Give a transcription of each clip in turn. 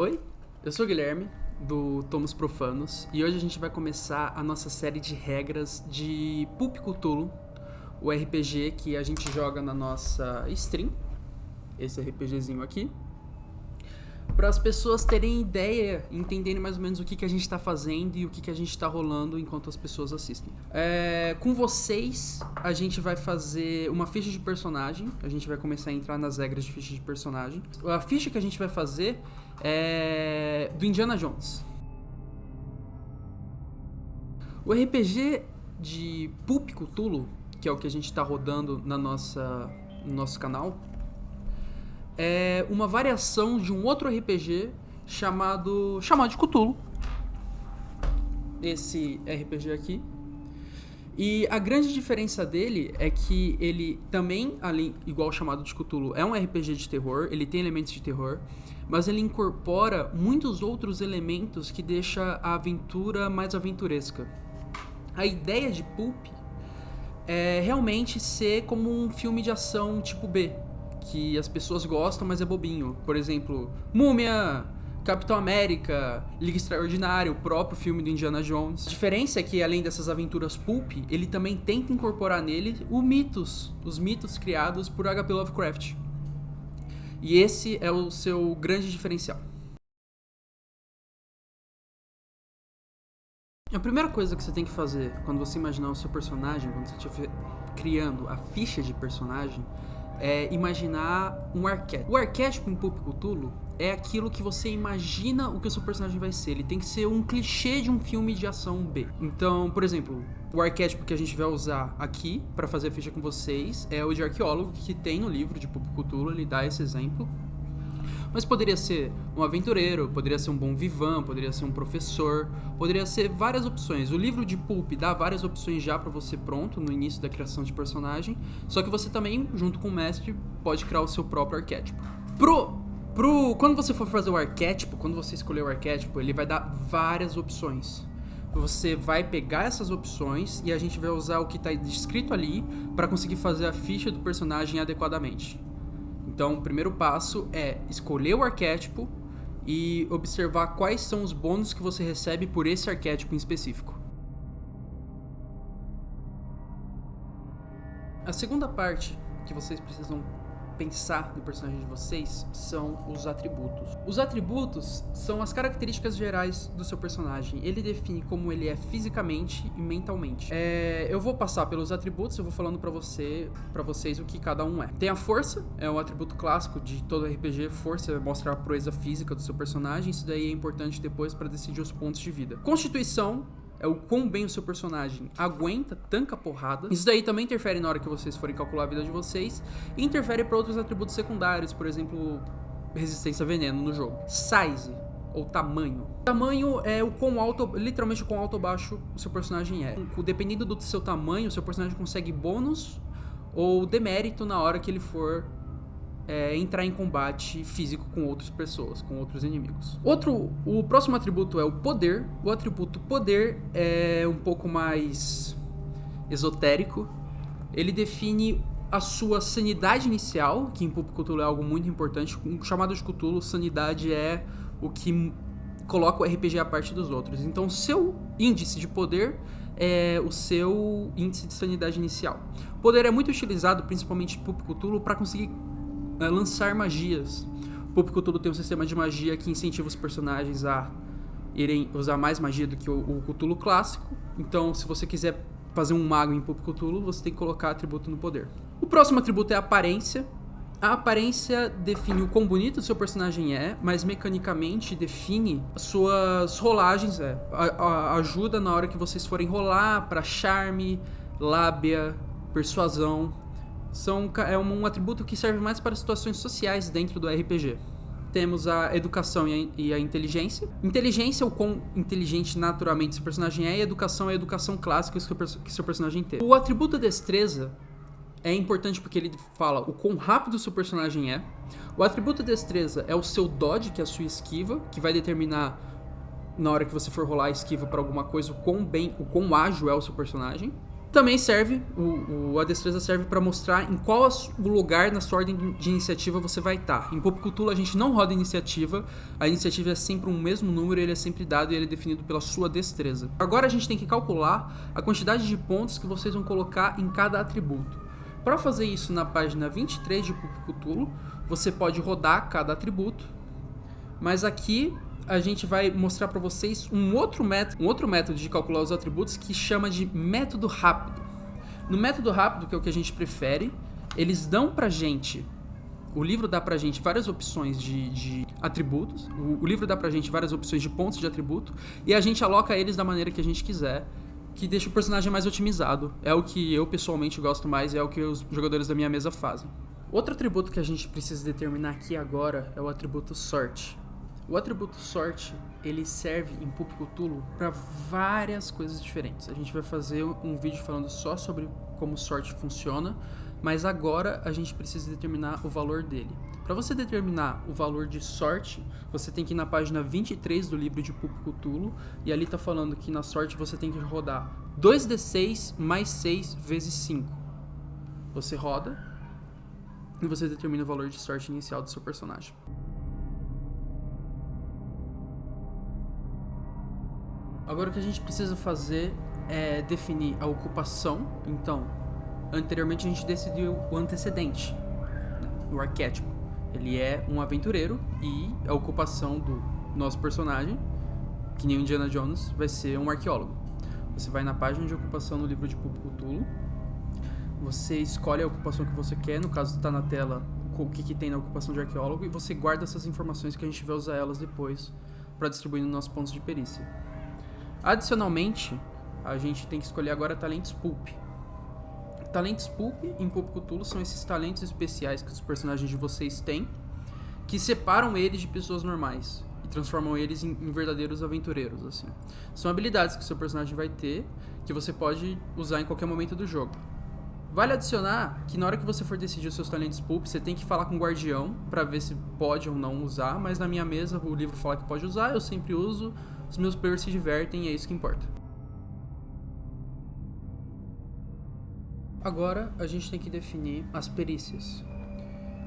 Oi, eu sou o Guilherme, do Tomos Profanos, e hoje a gente vai começar a nossa série de regras de Pulp Cthulhu, o RPG que a gente joga na nossa stream, esse RPGzinho aqui, para as pessoas terem ideia e entenderem mais ou menos o que a gente está fazendo e o que a gente está rolando enquanto as pessoas assistem. Com vocês, a gente vai fazer uma ficha de personagem, a gente vai começar a entrar nas regras de ficha de personagem. A ficha que a gente vai fazer é do Indiana Jones. O RPG de Pulp Cthulhu, que é o que a gente está rodando no nosso canal, é uma variação de um outro RPG chamado de Cthulhu. Esse RPG aqui. E a grande diferença dele é que ele também, igual chamado de Cthulhu, é um RPG de terror, ele tem elementos de terror, mas ele incorpora muitos outros elementos que deixa a aventura mais aventuresca. A ideia de Pulp é realmente ser como um filme de ação tipo B, que as pessoas gostam, mas é bobinho. Por exemplo, Múmia, Capitão América, Liga Extraordinária, o próprio filme do Indiana Jones. A diferença é que, além dessas aventuras pulp, ele também tenta incorporar nele os mitos criados por H.P. Lovecraft. E esse é o seu grande diferencial. A primeira coisa que você tem que fazer quando você imaginar o seu personagem, quando você estiver criando a ficha de personagem, é imaginar um arquétipo. O arquétipo em Pulp Cthulhu é aquilo que você imagina o que o seu personagem vai ser. Ele tem que ser um clichê de um filme de ação B. Então, por exemplo, o arquétipo que a gente vai usar aqui para fazer a ficha com vocês é o de arqueólogo, que tem no livro de Pulp Cthulhu, ele dá esse exemplo. Mas poderia ser um aventureiro, poderia ser um bom vivan, poderia ser um professor, poderia ser várias opções. O livro de Pulp dá várias opções já pra você pronto no início da criação de personagem, só que você também, junto com o mestre, pode criar o seu próprio arquétipo. Quando você for fazer o arquétipo, quando você escolher o arquétipo, ele vai dar várias opções. Você vai pegar essas opções e a gente vai usar o que está descrito ali para conseguir fazer a ficha do personagem adequadamente. Então, o primeiro passo é escolher o arquétipo e observar quais são os bônus que você recebe por esse arquétipo em específico. A segunda parte que vocês precisam pensar no personagem de vocês são os atributos. Os atributos são as características gerais do seu personagem. Ele define como ele é fisicamente e mentalmente. Eu vou passar pelos atributos, eu vou falando pra vocês o que cada um é. Tem a força, é um atributo clássico de todo RPG. Força é mostrar a proeza física do seu personagem. Isso daí é importante depois pra decidir os pontos de vida. Constituição é o quão bem o seu personagem aguenta, tanca porrada. Isso daí também interfere na hora que vocês forem calcular a vida de vocês. E interfere para outros atributos secundários, por exemplo, resistência a veneno no jogo. Size, ou tamanho. Tamanho é o quão alto, literalmente o quão alto ou baixo o seu personagem é. Dependendo do seu tamanho, o seu personagem consegue bônus ou demérito na hora que ele for entrar em combate físico com outras pessoas, com outros inimigos. O próximo atributo é o poder. O atributo poder é um pouco mais esotérico. Ele define a sua sanidade inicial, que em Pulp Cthulhu é algo muito importante. Um chamado de Cthulhu, sanidade é o que coloca o RPG à parte dos outros. Então, o seu índice de poder é o seu índice de sanidade inicial. O poder é muito utilizado, principalmente em Pulp Cthulhu, para conseguir lançar magias. Pulp Cthulhu tem um sistema de magia que incentiva os personagens a irem usar mais magia do que o Cthulhu clássico. Então, se você quiser fazer um mago em Pulp Cthulhu, você tem que colocar atributo no poder. O próximo atributo é a aparência. A aparência define o quão bonito o seu personagem é, mas mecanicamente define as suas rolagens. Ajuda na hora que vocês forem rolar para charme, lábia, persuasão. É um atributo que serve mais para situações sociais dentro do RPG. Temos a educação e a inteligência. Inteligência é o quão inteligente naturalmente seu personagem é, e educação é a educação clássica que seu personagem teve. O atributo destreza é importante porque ele fala o quão rápido o seu personagem é. O atributo destreza é o seu dodge, que é a sua esquiva, que vai determinar na hora que você for rolar a esquiva para alguma coisa o quão ágil é o seu personagem. Também serve, a destreza serve para mostrar em qual o lugar na sua ordem de iniciativa você vai estar. Em Pop Cthulhu a gente não roda iniciativa, a iniciativa é sempre um mesmo número, ele é sempre dado e ele é definido pela sua destreza. Agora a gente tem que calcular a quantidade de pontos que vocês vão colocar em cada atributo. Para fazer isso na página 23 de Pop Cthulhu, você pode rodar cada atributo, mas aqui a gente vai mostrar para vocês um outro método de calcular os atributos que chama de método rápido. No método rápido, que é o que a gente prefere, eles dão pra gente, o livro dá pra gente várias opções de atributos, o livro dá pra gente várias opções de pontos de atributo, e a gente aloca eles da maneira que a gente quiser, que deixa o personagem mais otimizado. É o que eu pessoalmente gosto mais, é o que os jogadores da minha mesa fazem. Outro atributo que a gente precisa determinar aqui agora é o atributo sorte. O atributo sorte, ele serve em Pop Cthulhu para várias coisas diferentes. A gente vai fazer um vídeo falando só sobre como sorte funciona, mas agora a gente precisa determinar o valor dele. Para você determinar o valor de sorte, você tem que ir na página 23 do livro de Pop Cthulhu, e ali tá falando que na sorte você tem que rodar 2d6 mais 6 vezes 5. Você roda e você determina o valor de sorte inicial do seu personagem. Agora o que a gente precisa fazer é definir a ocupação. Então, anteriormente a gente decidiu o antecedente, né, o arquétipo. Ele é um aventureiro e a ocupação do nosso personagem, que nem o Indiana Jones, vai ser um arqueólogo. Você vai na página de ocupação no livro de Pop Cthulhu, você escolhe a ocupação que você quer, no caso está na tela o que tem na ocupação de arqueólogo, e você guarda essas informações que a gente vai usar elas depois para distribuir nos nossos pontos de perícia. Adicionalmente, a gente tem que escolher agora talentos Pulp. Talentos Pulp em Pop Cthulhu são esses talentos especiais que os personagens de vocês têm, que separam eles de pessoas normais e transformam eles em verdadeiros aventureiros, assim. São habilidades que o seu personagem vai ter, que você pode usar em qualquer momento do jogo. Vale adicionar que na hora que você for decidir os seus talentos Pulp, você tem que falar com o guardião para ver se pode ou não usar, mas na minha mesa o livro fala que pode usar, eu sempre uso. Os meus players se divertem e é isso que importa. Agora a gente tem que definir as perícias.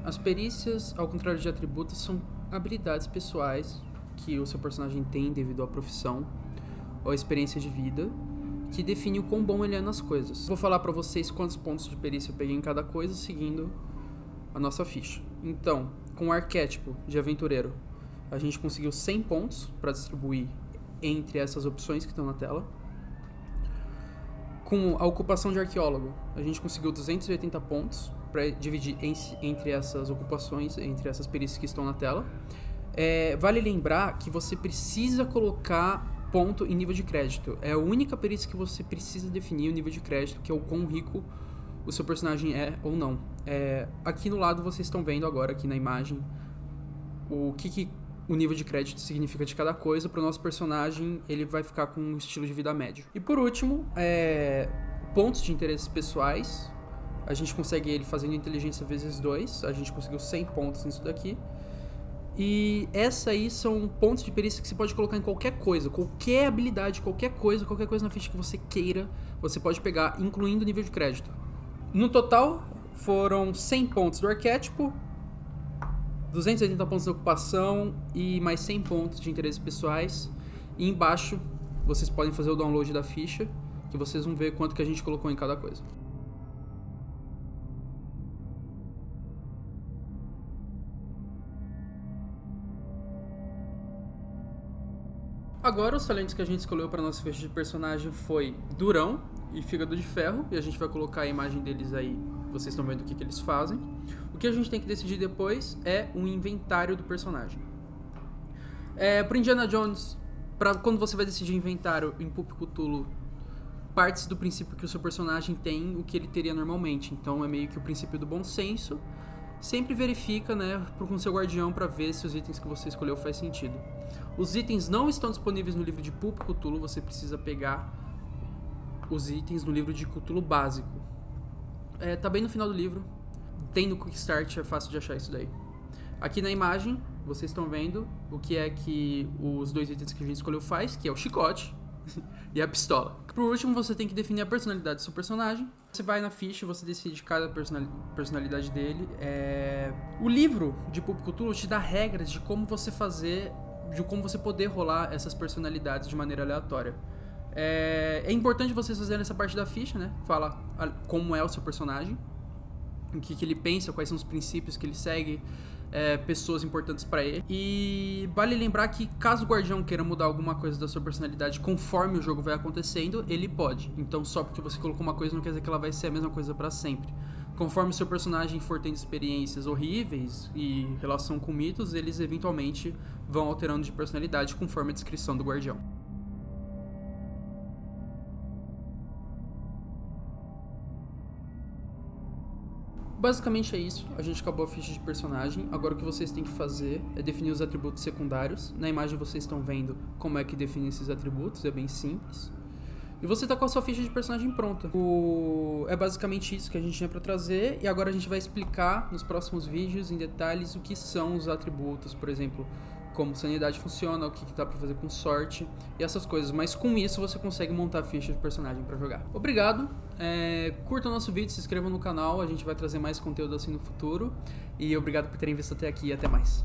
As perícias, ao contrário de atributos, são habilidades pessoais que o seu personagem tem devido à profissão ou à experiência de vida, que define o quão bom ele é nas coisas. Vou falar pra vocês quantos pontos de perícia eu peguei em cada coisa, seguindo a nossa ficha. Então, com o arquétipo de aventureiro, a gente conseguiu 100 pontos para distribuir entre essas opções que estão na tela. Com a ocupação de arqueólogo, a gente conseguiu 280 pontos para dividir entre essas ocupações, entre essas perícias que estão na tela. Vale lembrar que você precisa colocar ponto em nível de crédito. É a única perícia que você precisa definir o nível de crédito, que é o quão rico o seu personagem é ou não. Aqui no lado vocês estão vendo agora, aqui na imagem, o que o nível de crédito significa de cada coisa. Para o nosso personagem, ele vai ficar com um estilo de vida médio. E por último, pontos de interesses pessoais. A gente consegue ele fazendo inteligência vezes 2. A gente conseguiu 100 pontos nisso daqui. E essa aí são pontos de perícia que você pode colocar em qualquer coisa, qualquer habilidade, qualquer coisa na ficha que você queira, você pode pegar, incluindo o nível de crédito. No total, foram 100 pontos do arquétipo, 280 pontos da ocupação e mais 100 pontos de interesses pessoais. E embaixo, vocês podem fazer o download da ficha, que vocês vão ver quanto que a gente colocou em cada coisa. Agora, os talentos que a gente escolheu para nossa ficha de personagem foi Durão e Fígado de Ferro, e a gente vai colocar a imagem deles aí, vocês estão vendo o que eles fazem. O que a gente tem que decidir depois é o inventário do personagem. Pro Indiana Jones, quando você vai decidir inventário em Pop Cthulhu, parte do princípio que o seu personagem tem o que ele teria normalmente, então é meio que o princípio do bom senso. Sempre verifica, né, com seu guardião para ver se os itens que você escolheu faz sentido. Os itens não estão disponíveis no livro de Pop Cthulhu, você precisa pegar os itens no livro de Cthulhu básico. Tá bem no final do livro, tem no Quick Start, é fácil de achar isso daí. Aqui na imagem, vocês estão vendo o que é que os dois itens que a gente escolheu faz, que é o chicote e a pistola. Por último, você tem que definir a personalidade do seu personagem. Você vai na ficha e você decide cada personalidade dele. O livro de Pulp Cthulhu te dá regras de como você fazer, de como você poder rolar essas personalidades de maneira aleatória. É importante vocês fazerem essa parte da ficha, né? Fala como é o seu personagem, o que ele pensa, quais são os princípios que ele segue, pessoas importantes pra ele. E vale lembrar que caso o guardião queira mudar alguma coisa da sua personalidade conforme o jogo vai acontecendo, ele pode. Então só porque você colocou uma coisa não quer dizer que ela vai ser a mesma coisa pra sempre. Conforme o seu personagem for tendo experiências horríveis e relação com mitos, eles eventualmente vão alterando de personalidade conforme a descrição do guardião. Basicamente é isso, a gente acabou a ficha de personagem. Agora o que vocês têm que fazer é definir os atributos secundários. Na imagem vocês estão vendo como é que define esses atributos, é bem simples. E você tá com a sua ficha de personagem pronta. É basicamente isso que a gente tinha pra trazer. E agora a gente vai explicar nos próximos vídeos em detalhes o que são os atributos, por exemplo, como sanidade funciona, o que dá pra fazer com sorte e essas coisas. Mas com isso você consegue montar a ficha de personagem pra jogar. Obrigado, curtam o nosso vídeo, se inscrevam no canal, a gente vai trazer mais conteúdo assim no futuro. E obrigado por terem visto até aqui e até mais.